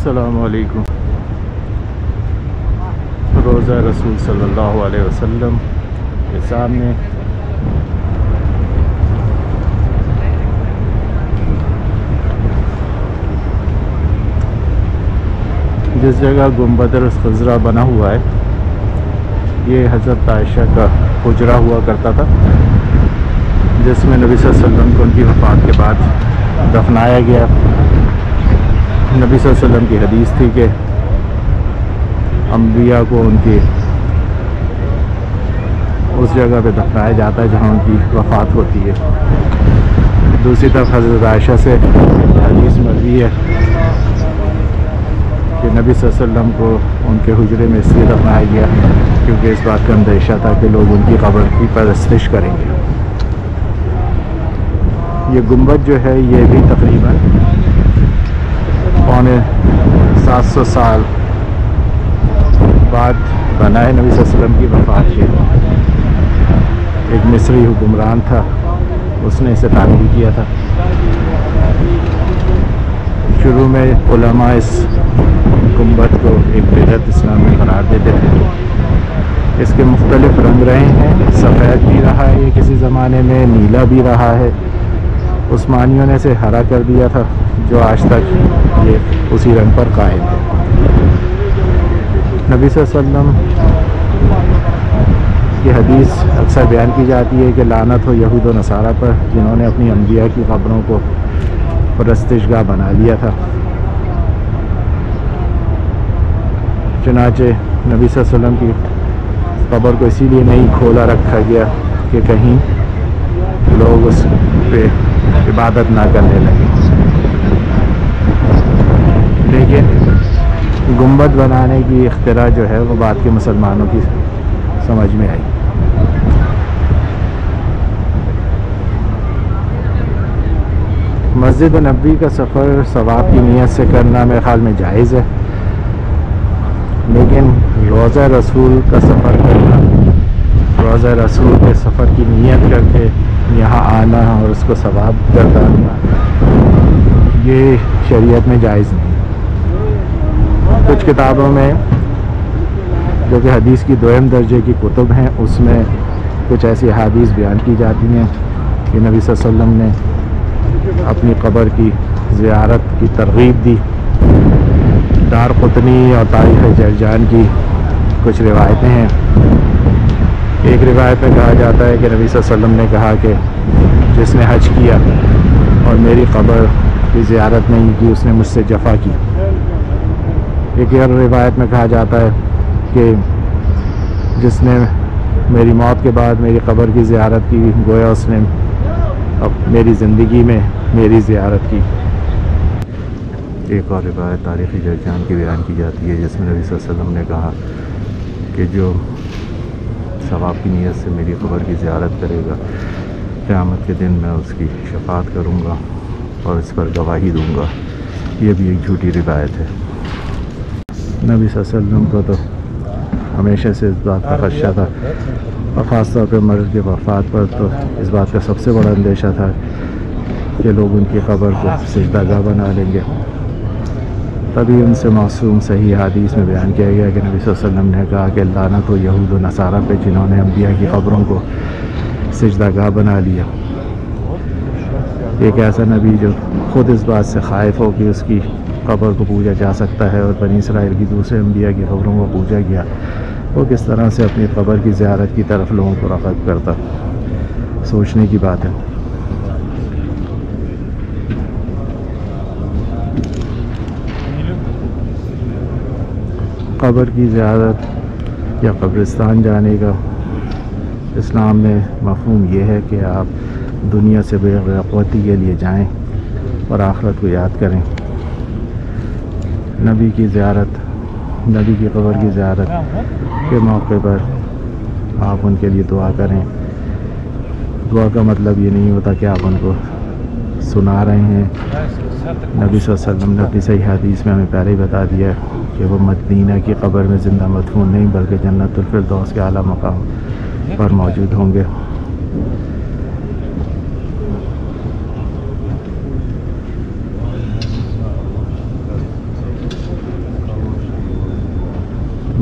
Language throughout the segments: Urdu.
السلام علیکم۔ روضہ رسول صلی اللہ علیہ وسلم کے سامنے جس جگہ گنبد خضرا بنا ہوا ہے، یہ حضرت عائشہ کا حجرہ ہوا کرتا تھا، جس میں نبی صلی اللہ علیہ وسلم کو ان کی وفات کے بعد دفنایا گیا۔ نبی صلی اللہ علیہ وسلم کی حدیث تھی کہ انبیاء کو ان کی اس جگہ پہ دفنایا جاتا ہے جہاں ان کی وفات ہوتی ہے۔ دوسری طرف حضرت عائشہ سے حدیث مروی ہے کہ نبی صلی اللہ علیہ وسلم کو ان کے حجرے میں اس لیے دفنایا گیا کیونکہ اس بات کا اندیشہ تھا کہ لوگ ان کی قبر کی پرستش کریں گے۔ یہ گنبد جو ہے یہ بھی تقریباً 750 سال بعد بنا ہے نبی صلی اللہ علیہ وسلم کی وفات کے۔ ایک مصری حکمران تھا، اس نے اسے تعمیر کیا تھا۔ شروع میں علماء اس گنبد کو ایک بدعت اسلام میں قرار دیتے تھے۔ اس کے مختلف رنگ رہے ہیں، سفید بھی رہا ہے یہ کسی زمانے میں، نیلا بھی رہا ہے۔ عثمانیوں نے اسے ہرا کر دیا تھا، جو آج تک یہ اسی رنگ پر قائم ہے۔ نبی صلی اللہ علیہ وسلم کی حدیث اکثر بیان کی جاتی ہے کہ لعنت ہو یہود و نصارہ پر جنہوں نے اپنی انبیاء کی قبروں کو پرستش گاہ بنا دیا تھا۔ چنانچہ نبی صلی اللہ علیہ وسلم کی قبر کو اسی لیے نہیں کھولا رکھا گیا کہ کہیں لوگ اس پہ عبادت نہ کرنے لگے، لیکن گنبد بنانے کی اختراع جو ہے وہ بعد کے مسلمانوں کی سمجھ میں آئی۔ مسجد نبوی کا سفر ثواب کی نیت سے کرنا میرے خیال میں جائز ہے، لیکن روضہ رسول کا سفر کرنا، روضہ رسول کے سفر کی نیت کر کے یہاں آنا اور اس کو ثواب گرداننا، یہ شریعت میں جائز نہیں۔ کچھ کتابوں میں جو کہ حدیث کی دویم درجے کی کتب ہیں، اس میں کچھ ایسی احادیث بیان کی جاتی ہیں کہ نبی صلی اللہ علیہ وسلم نے اپنی قبر کی زیارت کی ترغیب دی۔ دارقطنی اور تاریخ جرجان کی کچھ روایتیں ہیں۔ ایک روایت میں کہا جاتا ہے کہ نبی صلی اللہ علیہ وسلم نے کہا کہ جس نے حج کیا اور میری قبر کی زیارت نہیں کی اس نے مجھ سے جفا کی۔ ایک اور روایت میں کہا جاتا ہے کہ جس نے میری موت کے بعد میری قبر کی زیارت کی گویا اس نے اب میری زندگی میں میری زیارت کی۔ ایک اور روایت تاریخ جرجان کی بیان کی جاتی ہے جس میں نبی صلی اللہ علیہ وسلم نے کہا کہ جو ثواب کی نیت سے میری قبر کی زیارت کرے گا، قیامت کے دن میں اس کی شفاعت کروں گا اور اس پر گواہی دوں گا۔ یہ بھی ایک جھوٹی روایت ہے۔ نبی صلی اللہ علیہ وسلم کو تو ہمیشہ سے اس بات کا خدشہ تھا، اور خاص طور پہ مرد کے وفات پر تو اس بات کا سب سے بڑا اندیشہ تھا کہ لوگ ان کی قبر کو سجدہ گاہ بنا لیں گے۔ تبھی ان سے معصوم صحیح حدیث میں بیان کیا گیا کہ نبی صلی اللہ علیہ وسلم نے کہا کہ لعنت ہو یہود و نصارہ پہ جنہوں نے انبیاء کی قبروں کو سجدہ گاہ بنا لیا۔ ایک ایسا نبی جو خود اس بات سے خائف ہو کہ اس کی قبر کو پوجا جا سکتا ہے اور بنی اسرائیل کی دوسرے انبیاء کی قبروں کو پوجا گیا، وہ کس طرح سے اپنی قبر کی زیارت کی طرف لوگوں کو راغب کرتا۔ سوچنے کی بات ہے۔ قبر کی زیارت یا قبرستان جانے کا اسلام میں مفہوم یہ ہے کہ آپ دنیا سے بے رغبتی کے لیے جائیں اور آخرت کو یاد کریں۔ نبی کی زیارت، نبی کی قبر کی زیارت کے موقع پر آپ ان کے لیے دعا کریں۔ دعا کا مطلب یہ نہیں ہوتا کہ آپ ان کو سنا رہے ہیں۔ نبی صلی اللہ علیہ وسلم نے اپنی صحیح حدیث میں ہمیں پہلے ہی بتا دیا ہے کہ وہ مدینہ کی قبر میں زندہ مدفون نہیں بلکہ جنت الفردوس کے اعلیٰ مقام پر موجود ہوں گے۔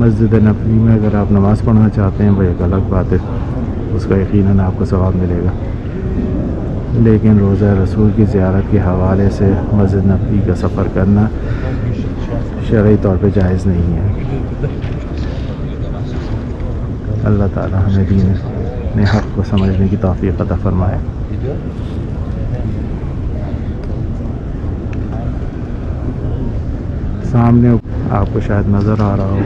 مسجد نبوی میں اگر آپ نماز پڑھنا چاہتے ہیں وہ ایک الگ بات ہے، اس کا یقیناً آپ کو ثواب ملے گا، لیکن روضہ رسول کی زیارت کے حوالے سے مسجد نبوی کا سفر کرنا شرعی طور پہ جائز نہیں ہے۔ اللہ تعالی ہمیں دین حق کو سمجھنے کی توفیق عطا فرمائے۔ سامنے آپ کو شاید نظر آ رہا ہو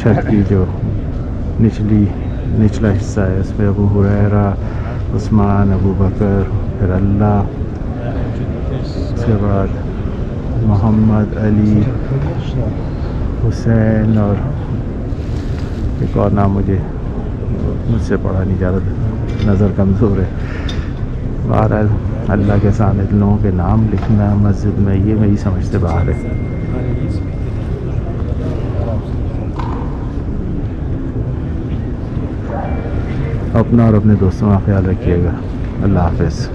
چھت کی جو نچلا حصہ ہے، اس میں ابو ہریرہ، عثمان، ابو بکر، پھر اللہ، اس کے بعد محمد، علی، حسین اور ایک اور نام مجھ سے پڑھا نہیں جاتا، نظر کمزور ہے۔ بہرحال اللہ کے سامنے لوگوں کے نام لکھنا مسجد میں، یہ میری سمجھ سے باہر ہے۔ اپنا اور اپنے دوستوں کا خیال رکھیے گا۔ اللہ حافظ۔